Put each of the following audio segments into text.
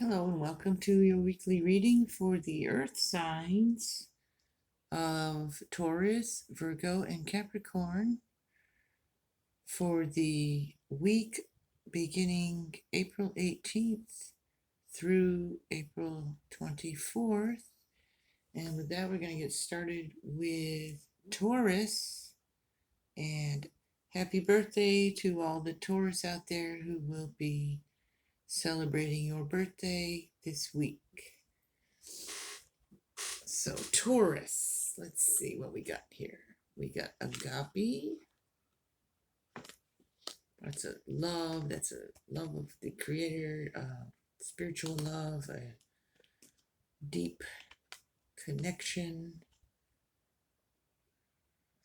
Hello and welcome to your weekly reading for the earth signs of Taurus, Virgo, and Capricorn for the week beginning April 18th through April 24th. And with that, we're going to get started with Taurus. And happy birthday to all the Taurus out there who will be celebrating your birthday this week. So Taurus, let's see what we got here. We got agape. That's a love. That's a love of the Creator, spiritual love, a deep connection,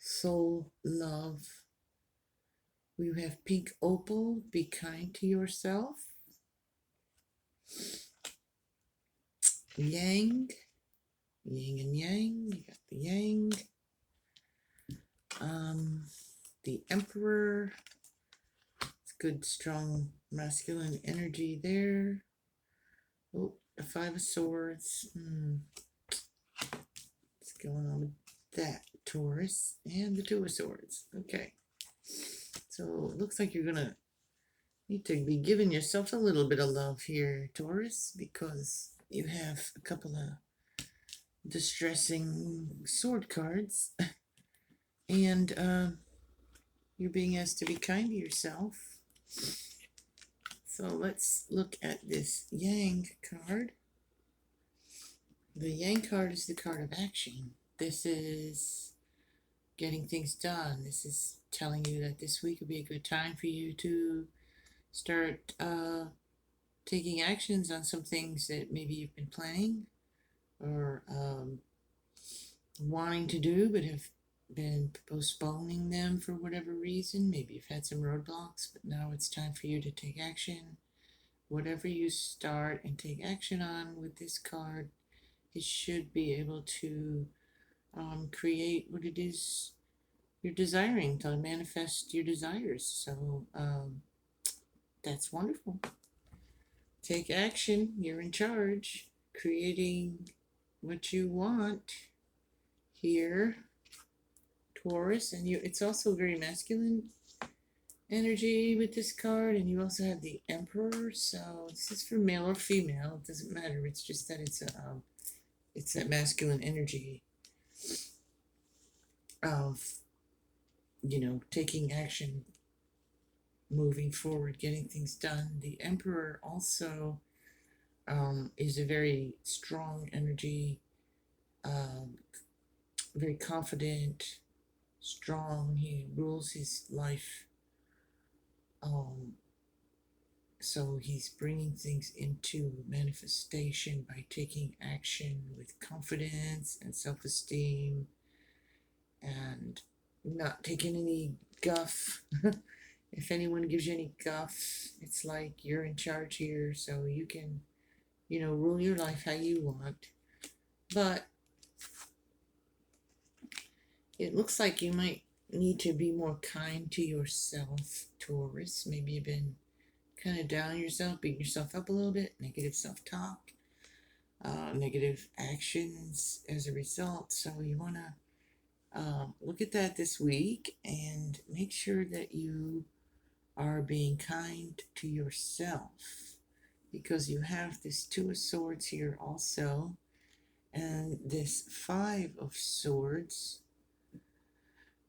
soul love. We have pink opal. Be kind to yourself. Yang. Yin and yang. You got the yang. The Emperor. It's good, strong, masculine energy there. Oh, the Five of Swords. What's going on with that, Taurus? And the Two of Swords. Okay. So it looks like you're going to need to be giving yourself a little bit of love here, Taurus, because you have a couple of distressing sword cards. And you're being asked to be kind to yourself. So let's look at this Yang card. The Yang card is the card of action. This is getting things done. This is telling you that this week would be a good time for you to start taking actions on some things that maybe you've been planning or wanting to do but have been postponing them for whatever reason. Maybe you've had some roadblocks, but now it's time for you to take action. Whatever you start and take action on with this card, it should be able to create what it is you're desiring, to manifest your desires. So that's wonderful. Take action. You're in charge, creating what you want here, Taurus. And it's also very masculine energy with this card, and you also have the Emperor. So this is for male or female. It doesn't matter. It's just that it's that masculine energy of taking action, moving forward, getting things done. The Emperor also is a very strong energy, very confident, strong. He rules his life. So he's bringing things into manifestation by taking action with confidence and self-esteem and not taking any guff. If anyone gives you any guff, it's like you're in charge here, so you can, rule your life how you want. But it looks like you might need to be more kind to yourself, Taurus. Maybe you've been kind of down on yourself, beating yourself up a little bit, negative self-talk, negative actions as a result. So you want to look at that this week and make sure that you are being kind to yourself, because you have this Two of Swords here also, and this Five of Swords.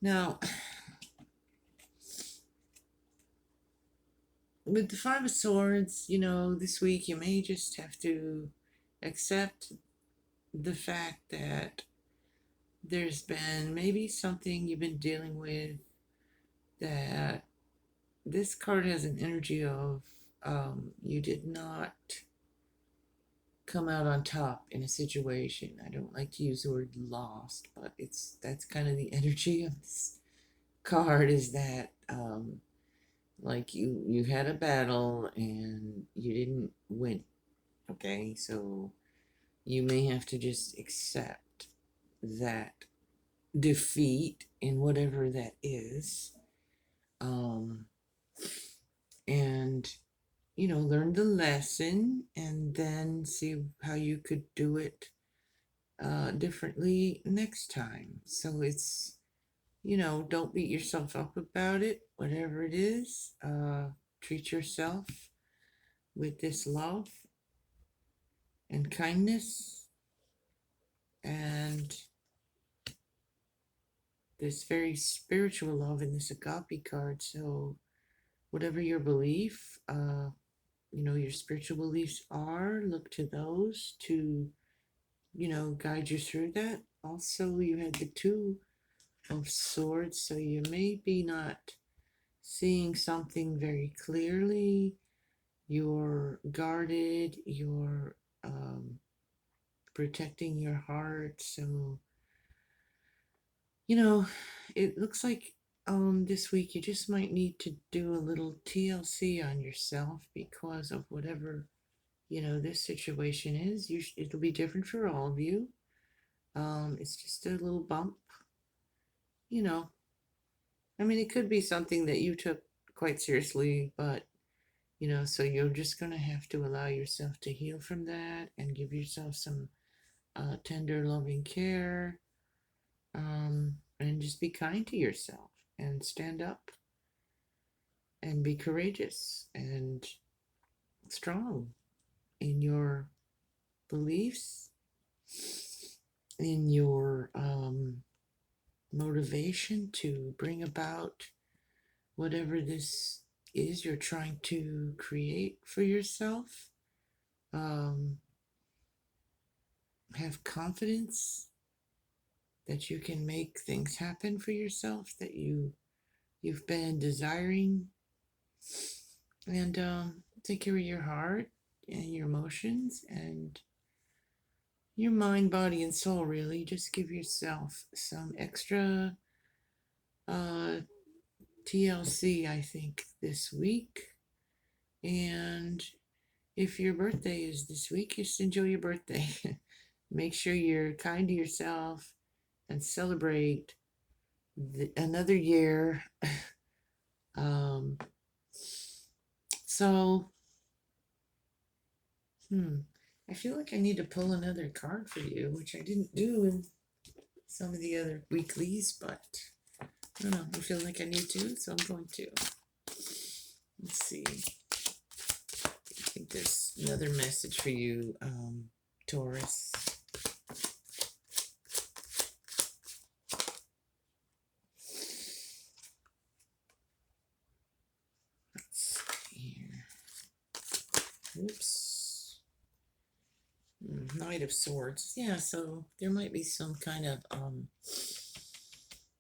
Now, with the Five of Swords, this week you may just have to accept the fact that there's been maybe something you've been dealing with that this card has an energy of you did not come out on top in a situation. I don't like to use the word lost, but that's kind of the energy of this card, is that like you had a battle and you didn't win. Okay, so you may have to just accept that defeat in whatever that is, and learn the lesson and then see how you could do it differently next time. So it's, don't beat yourself up about it, whatever it is. Treat yourself with this love and kindness and this very spiritual love in this agape card. So whatever your belief, your spiritual beliefs are, look to those to, guide you through that. Also, you had the Two of Swords, so you may be not seeing something very clearly. You're guarded, you're protecting your heart. So, it looks like this week you just might need to do a little TLC on yourself because of whatever, this situation is. It'll be different for all of you. It's just a little bump, you know. I mean, it could be something that you took quite seriously, but so you're just going to have to allow yourself to heal from that and give yourself some tender, loving care, and just be kind to yourself and stand up and be courageous and strong in your beliefs, in your motivation to bring about whatever this is you're trying to create for yourself. Have confidence that you can make things happen for yourself that you've been desiring, and take care of your heart and your emotions and your mind, body, and soul. Really, just give yourself some extra TLC, I think, this week. And if your birthday is this week, just enjoy your birthday. Make sure you're kind to yourself and celebrate another year. um, so, I feel like I need to pull another card for you, which I didn't do in some of the other weeklies, but I don't know. I feel like I need to, so I'm going to. Let's see. I think there's another message for you, Taurus. Let's see here. Oops. Knight of Swords. Yeah, so there might be some kind of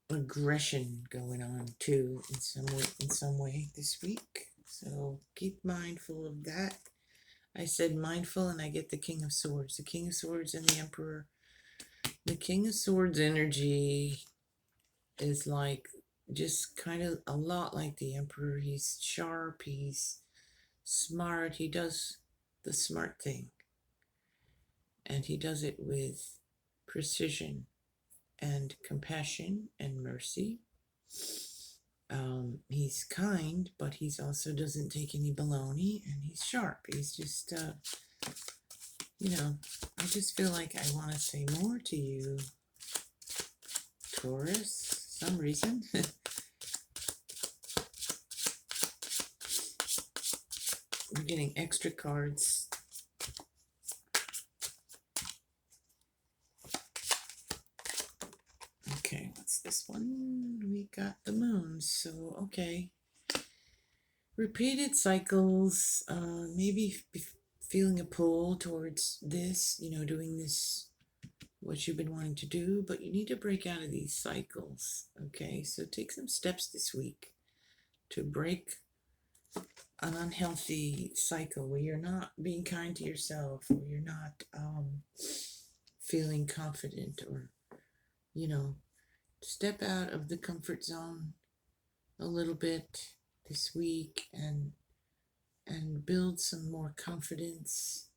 aggression going on too in some way this week. So keep mindful of that. I said mindful and I get the King of Swords. The King of Swords and the Emperor. The King of Swords energy is like just kind of a lot like the Emperor. He's sharp, he's smart, he does the smart thing. And he does it with precision and compassion and mercy. He's kind, but he's also doesn't take any baloney, and he's sharp. He's just, I just feel like I want to say more to you, Taurus, some reason. We're getting extra cards. Okay, what's this one? We got the moon, so okay. Repeated cycles, maybe feeling a pull towards this, doing this, what you've been wanting to do, but you need to break out of these cycles, okay? So take some steps this week to break an unhealthy cycle where you're not being kind to yourself, or you're not feeling confident, or, step out of the comfort zone a little bit this week and build some more confidence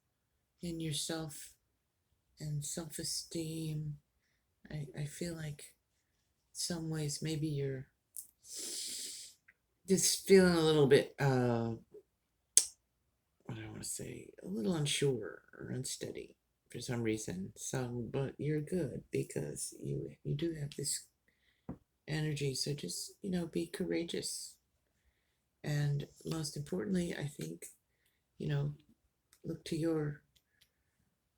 in yourself and self-esteem. I feel like some ways maybe you're just feeling a little bit what do I want to say, a little unsure or unsteady for some reason. But you're good because you do have this energy. So just, be courageous. And most importantly, I think, look to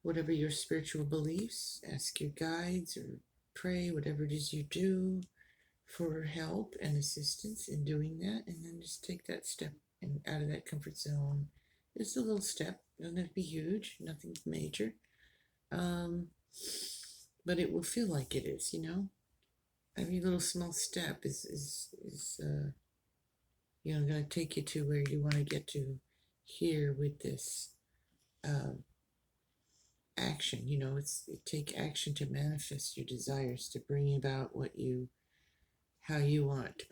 whatever your spiritual beliefs, ask your guides or pray, whatever it is you do, for help and assistance in doing that, and then just take that step and out of that comfort zone. Just a little step, doesn't have to be huge, nothing major, um, but it will feel like it is. Every little small step is going to take you to where you want to get to here with this uh, action. It take action to manifest your desires, to bring about how you want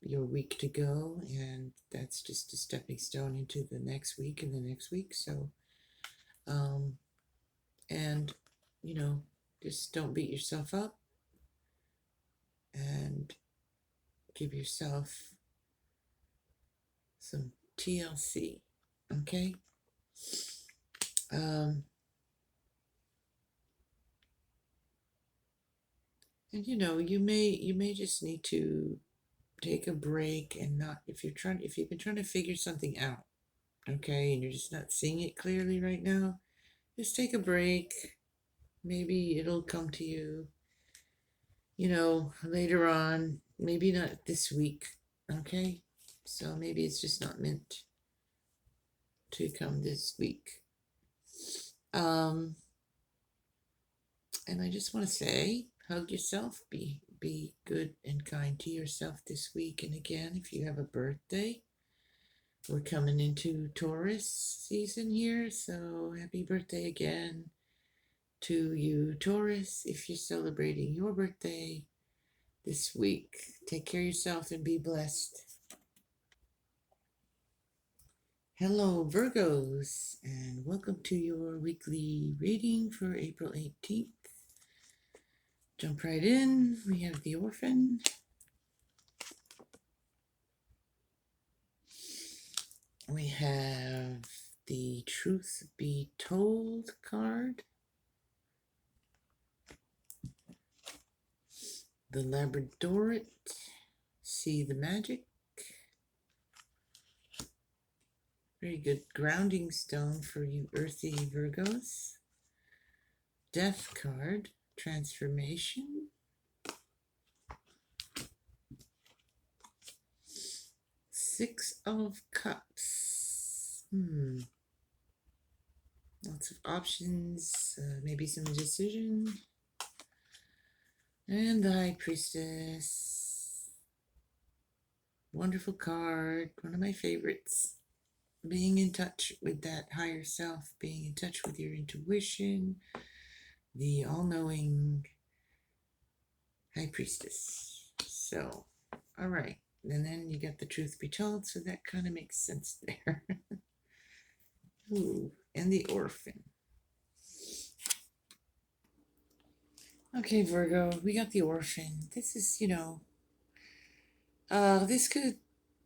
your week to go, and that's just a stepping stone into the next week and the next week. So, and just don't beat yourself up, and give yourself some TLC, okay? And you may just need to take a break and not, if you've been trying to figure something out, okay, and you're just not seeing it clearly right now, just take a break. Maybe it'll come to you, later on, maybe not this week, okay? So maybe it's just not meant to come this week. And I just want to say, hug yourself, be good and kind to yourself this week. And again, if you have a birthday, we're coming into Taurus season here, so happy birthday again to you, Taurus, if you're celebrating your birthday this week. Take care of yourself and be blessed. Hello, Virgos, and welcome to your weekly reading for April 18th. Jump right in. We have the Orphan. We have the Truth Be Told card. The Labradorite. See the Magic. Very good grounding stone for you earthy Virgos. Death card. Transformation. Six of Cups. Lots of options, maybe some indecision. And the High Priestess. Wonderful card, one of my favorites. Being in touch with that higher self, being in touch with your intuition, the all-knowing High Priestess. So, all right. And then you get the Truth Be Told, so that kind of makes sense there. Ooh, and the Orphan. Okay, Virgo, we got the Orphan. This is,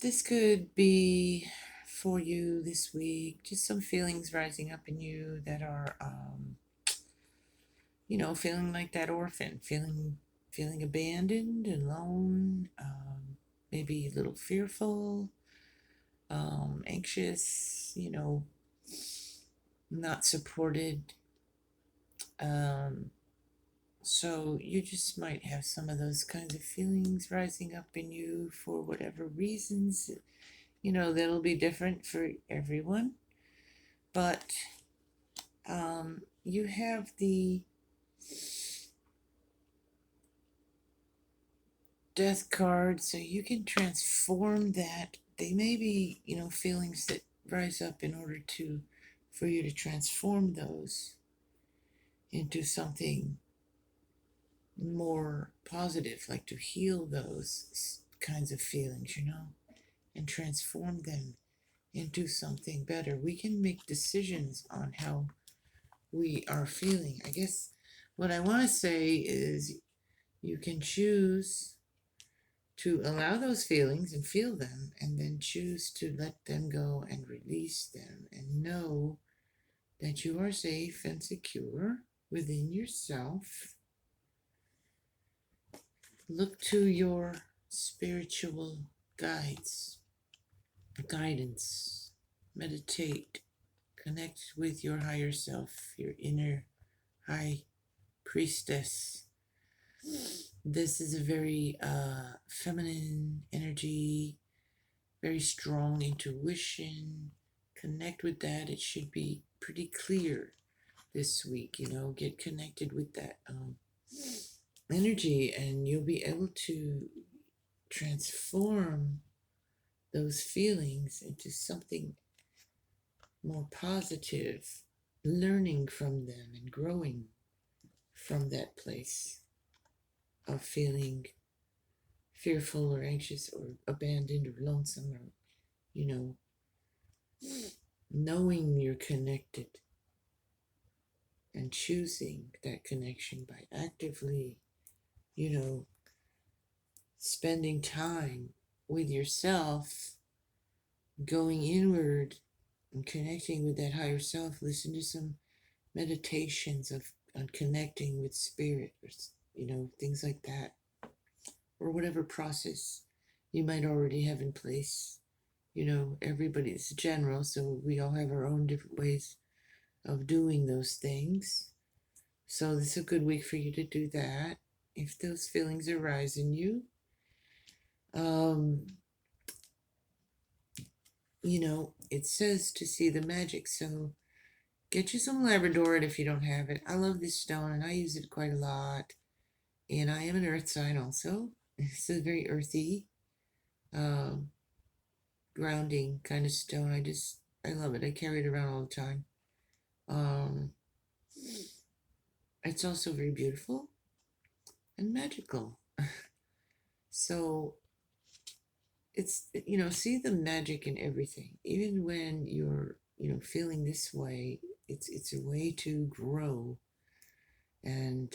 this could be for you this week. Just some feelings rising up in you that are, feeling like that orphan, feeling abandoned, alone, maybe a little fearful, anxious, not supported. So you just might have some of those kinds of feelings rising up in you for whatever reasons. That'll be different for everyone. But you have the Death card, so you can transform that. They may be, feelings that rise up in order for you to transform those into something more positive, like to heal those kinds of feelings, and transform them into something better. We can make decisions on how we are feeling. I guess what I want to say is you can choose to allow those feelings and feel them, and then choose to let them go and release them, and know that you are safe and secure within yourself. Look to your spiritual guides, guidance. Meditate. Connect with your higher self, your inner high priestess. This is a very feminine energy, very strong intuition. Connect with that. It should be pretty clear this week, get connected with that energy, and you'll be able to transform those feelings into something more positive, learning from them and growing from that place of feeling fearful or anxious or abandoned or lonesome, or knowing you're connected and choosing that connection by actively spending time with yourself, going inward and connecting with that higher self. Listen to some meditations on connecting with spirit, or things like that, or whatever process you might already have in place. Everybody's general, so we all have our own different ways of doing those things. So this is a good week for you to do that if those feelings arise in you. It says to see the magic, so get you some labradorite if you don't have it. I love this stone and I use it quite a lot, and I am an earth sign also. It's a very earthy, grounding kind of stone. I love it. I carry it around all the time. It's also very beautiful and magical. So it's, see the magic in everything. Even when you're, feeling this way, it's a way to grow. And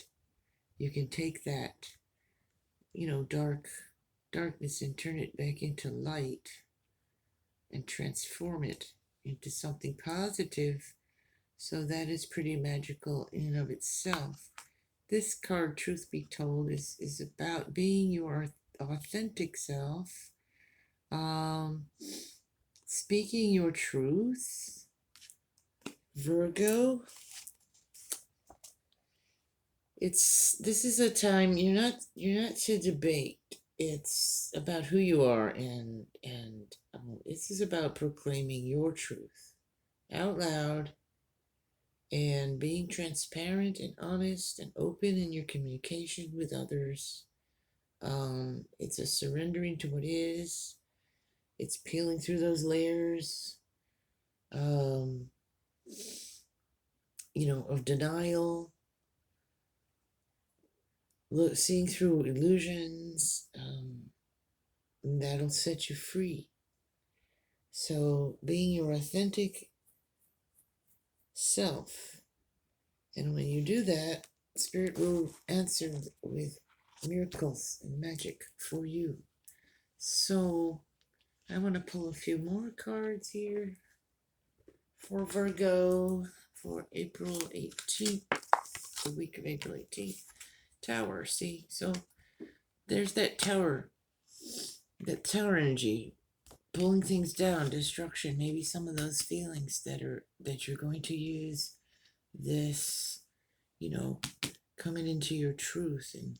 you can take that, darkness and turn it back into light and transform it into something positive. So that is pretty magical in and of itself. This card, truth be told, is about being your authentic self, speaking your truth. Virgo, this is a time you're not to debate. It's about who you are, and this is about proclaiming your truth out loud and being transparent and honest and open in your communication with others. It's a surrendering to what is. It's peeling through those layers, of denial, seeing through illusions. That'll set you free. So being your authentic self, and when you do that, Spirit will answer with miracles and magic for you. So I want to pull a few more cards here for Virgo for April 18th, the week of April 18th. Tower, see? So there's that tower energy, pulling things down, destruction, maybe some of those feelings that you're going to use this, coming into your truth and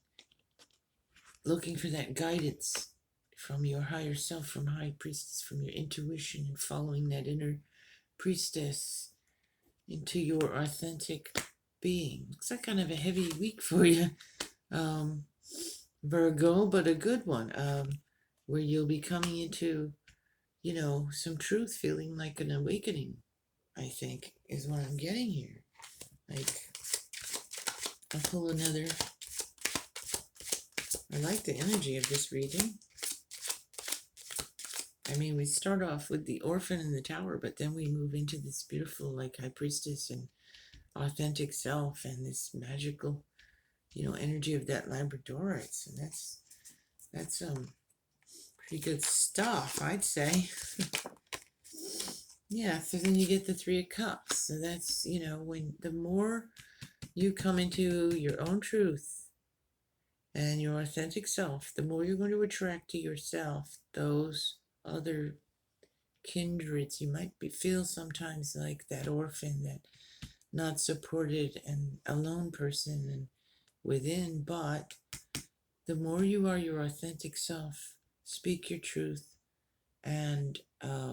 looking for that guidance from your higher self, from high priestess, from your intuition, and following that inner priestess into your authentic being. Looks like kind of a heavy week for you, Virgo, but a good one, where you'll be coming into, some truth, feeling like an awakening, I think, is what I'm getting here. Like, I'll pull another. I like the energy of this reading. I mean, we start off with the orphan and the tower, but then we move into this beautiful, like, high priestess and authentic self, and this magical, energy of that labradorite. And that's Pretty good stuff, I'd say. Yeah, so then you get the Three of Cups. So that's, when the more you come into your own truth and your authentic self, the more you're going to attract to yourself those other kindreds. You might feel sometimes like that orphan, that not supported and alone person and within, but the more you are your authentic self, speak your truth, and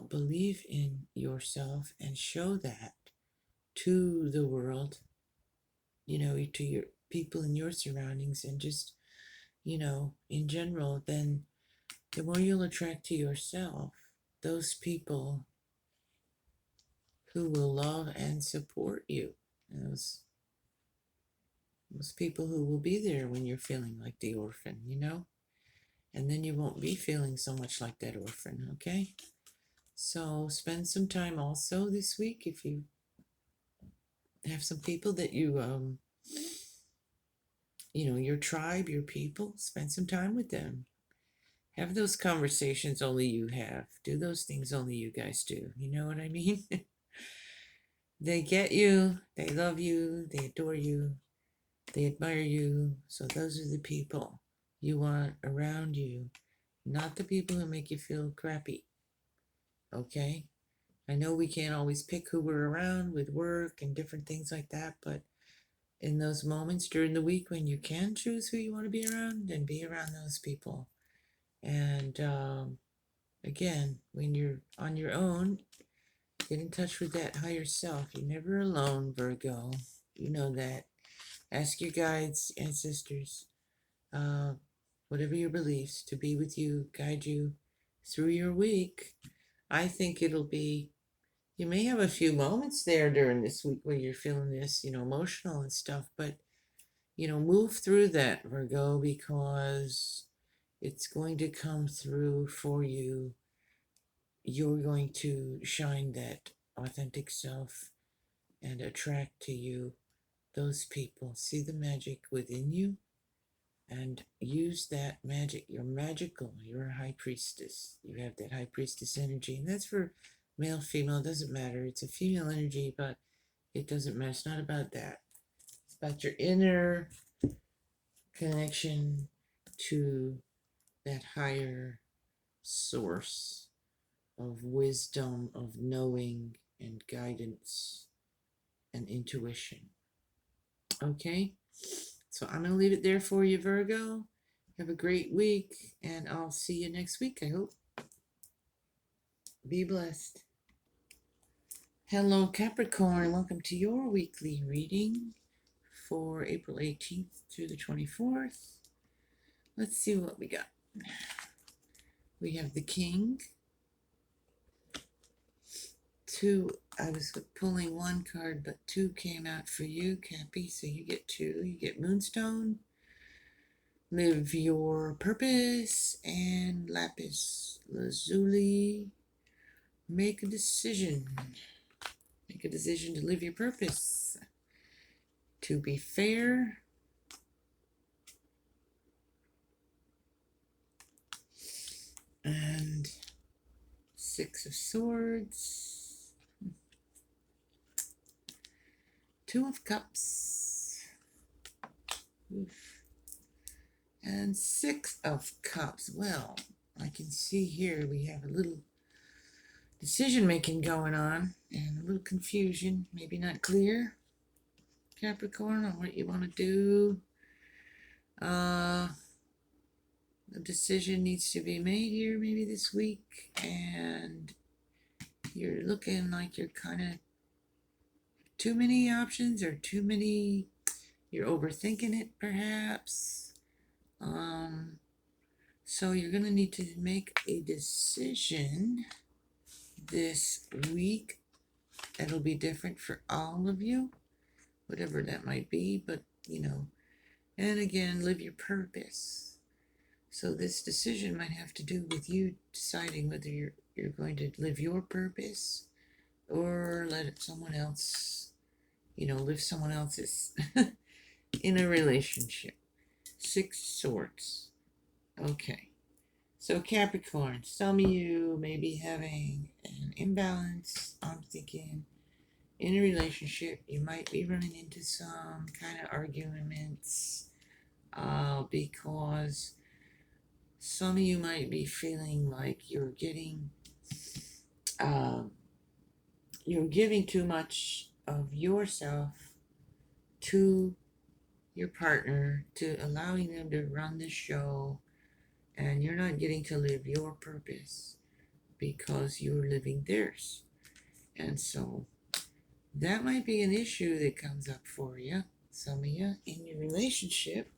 believe in yourself and show that to the world, to your people in your surroundings, and just, in general, then the more you'll attract to yourself those people who will love and support you. Those people who will be there when you're feeling like the orphan, and then you won't be feeling so much like that orphan, okay? So spend some time also this week, if you have some people that you, your tribe, your people, spend some time with them. Have those conversations only you have. Do those things only you guys do. You know what I mean? They get you, they love you, they adore you, they admire you. So those are the people you want around you, not the people who make you feel crappy. Okay? I know we can't always pick who we're around with work and different things like that, but in those moments during the week when you can choose who you want to be around, then be around those people. And again, when you're on your own, get in touch with that higher self. You're never alone, Virgo. You know that. Ask your guides, ancestors, whatever your beliefs, to be with you, guide you through your week. I think it'll be, you may have a few moments there during this week where you're feeling this, emotional and stuff, but, move through that, Virgo, because it's going to come through for you. You're going to shine that authentic self and attract to you those people. See the magic within you and use that magic. You're magical. You're a high priestess. You have that high priestess energy, and that's for male, female, it doesn't matter. It's a female energy, but it doesn't matter. It's not about that. It's about your inner connection to that higher source of wisdom, of knowing and guidance and intuition. Okay? So I'm going to leave it there for you, Virgo. Have a great week, and I'll see you next week, I hope. Be blessed. Hello, Capricorn. Welcome to your weekly reading for April 18th through the 24th. Let's see what we got. We have the King. I was pulling one card, but two came out for you, Cappy, so you get two. You get Moonstone, Live Your Purpose, and Lapis Lazuli. Make a decision. Make a decision to live your purpose. To be fair. And Six of Swords. Two of Cups. Oof. And Six of Cups. Well, I can see here we have a little decision making going on and a little confusion, maybe not clear, Capricorn, on what you want to do. The decision needs to be made here maybe this week, and you're looking like you're kind of too many options, or you're overthinking it perhaps. So you're going to need to make a decision this week. It'll be different for all of you, whatever that might be, but and again, live your purpose. So this decision might have to do with you deciding whether you're going to live your purpose or let someone else, live someone else's in a relationship. Six Swords. Okay. So Capricorn, some of you may be having an imbalance. I'm thinking in a relationship, you might be running into some kind of arguments because some of you might be feeling like you're giving too much of yourself to your partner, to allowing them to run the show, and you're not getting to live your purpose because you're living theirs. And so that might be an issue that comes up for you, some of you, in your relationship.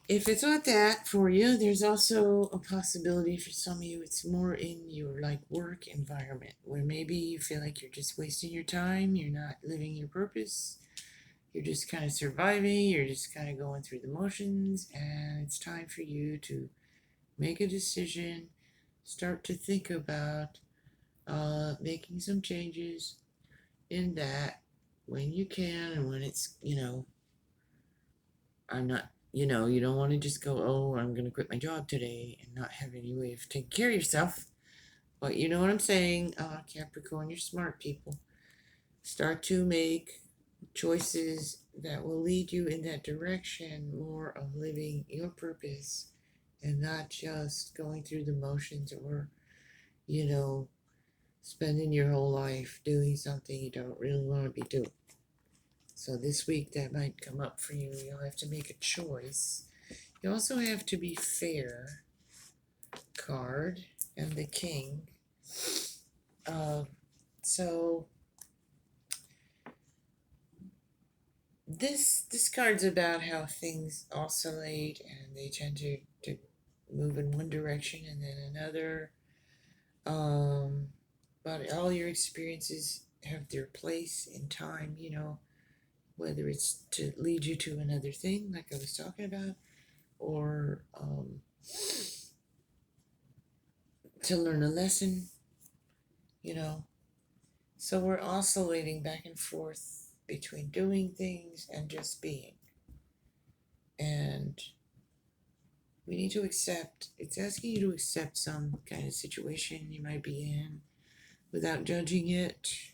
If it's not that for you, there's also a possibility for some of you it's more in your like work environment where maybe you feel like you're just wasting your time, you're not living your purpose, you're just kind of surviving, you're just kind of going through the motions, and it's time for you to make a decision, start to think about making some changes in that when you can and when it's, I'm not, you don't want to just go, oh, I'm going to quit my job today and not have any way of taking care of yourself. But you know what I'm saying, Capricorn, you're smart people. Start to make choices that will lead you in that direction, more of living your purpose and not just going through the motions or, you know, spending your whole life doing something you don't really want to be doing. So this week that might come up for you. You'll have to make a choice. You also have to be fair card and the king. So this card's about how things oscillate and they tend to move in one direction and then another. But all your experiences have their place in time, whether it's to lead you to another thing, like I was talking about, or to learn a lesson, you know. So we're oscillating back and forth between doing things and just being. And we need to accept, it's asking you to accept some kind of situation you might be in without judging it.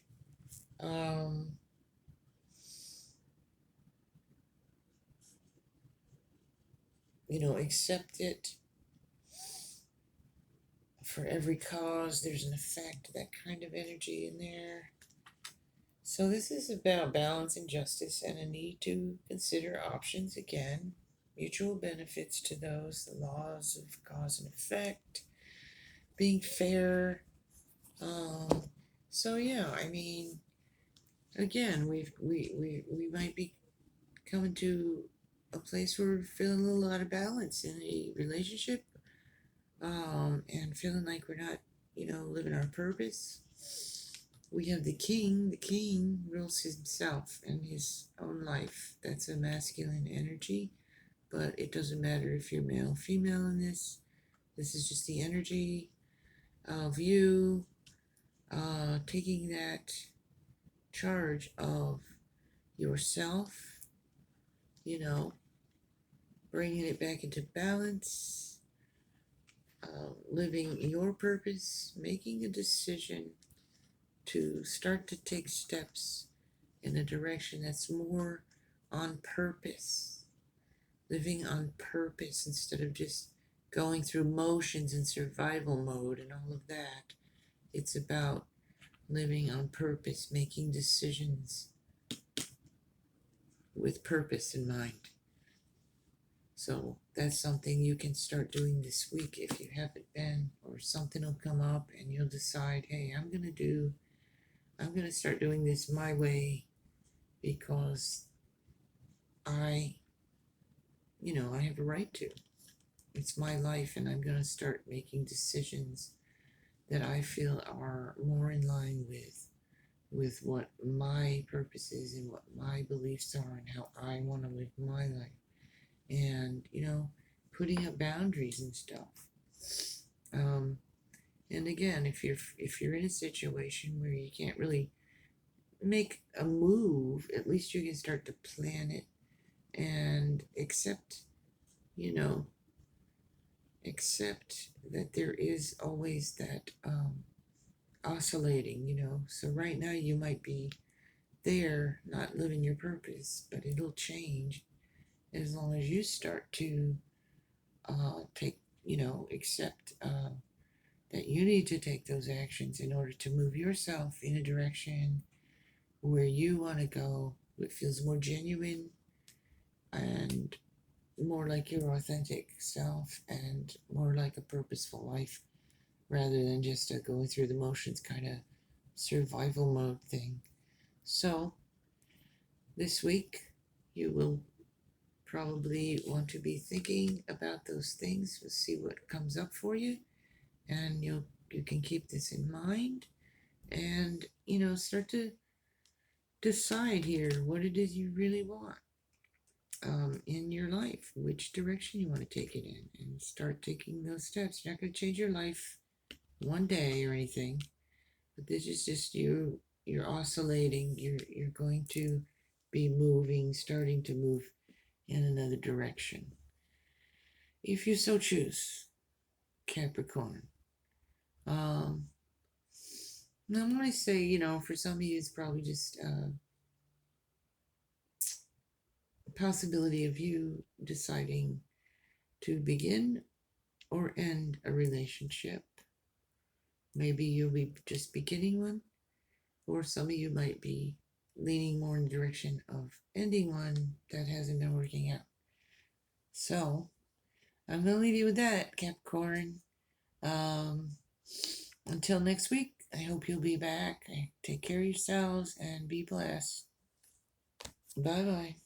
Accept it. For every cause, there's an effect, that kind of energy in there. So this is about balance and justice and a need to consider options again, mutual benefits to those, the laws of cause and effect, being fair. So yeah, I mean, again, we might be coming to a place where we're feeling a little out of balance in a relationship, and feeling like we're not, living our purpose. We have the king. The king rules himself and his own life. That's a masculine energy, but it doesn't matter if you're male or female in this. This is just the energy of you taking that charge of yourself, bringing it back into balance, living your purpose, making a decision to start to take steps in a direction that's more on purpose, living on purpose instead of just going through motions and survival mode and all of that. It's about living on purpose, making decisions with purpose in mind. So that's something you can start doing this week if you haven't been, or something will come up and you'll decide, hey, I'm going to start doing this my way because I have a right to. It's my life, and I'm going to start making decisions that I feel are more in line with what my purpose is and what my beliefs are and how I want to live my life. And, putting up boundaries and stuff. And again, if you're in a situation where you can't really make a move, at least you can start to plan it and accept you know, accept that there is always that oscillating, So right now you might be there not living your purpose, but it'll change as long as you start to accept that you need to take those actions in order to move yourself in a direction where you want to go. It feels more genuine and more like your authentic self and more like a purposeful life rather than just a going through the motions kind of survival mode thing. So, this week, you will probably want to be thinking about those things. We'll see what comes up for you, and you can keep this in mind, and start to decide here what it is you really want in your life, which direction you want to take it in, and start taking those steps. You're not going to change your life one day or anything, but this is just you. You're oscillating. You're going to be moving, starting to move in another direction, if you so choose, Capricorn. Um, Now, I want to say, for some of you, it's probably just a possibility of you deciding to begin or end a relationship. Maybe you'll be just beginning one, or some of you might be leaning more in the direction of ending one that hasn't been working out. So, I'm going to leave you with that, Capricorn. Um, until next week, I hope you'll be back. Take care of yourselves and be blessed. Bye bye.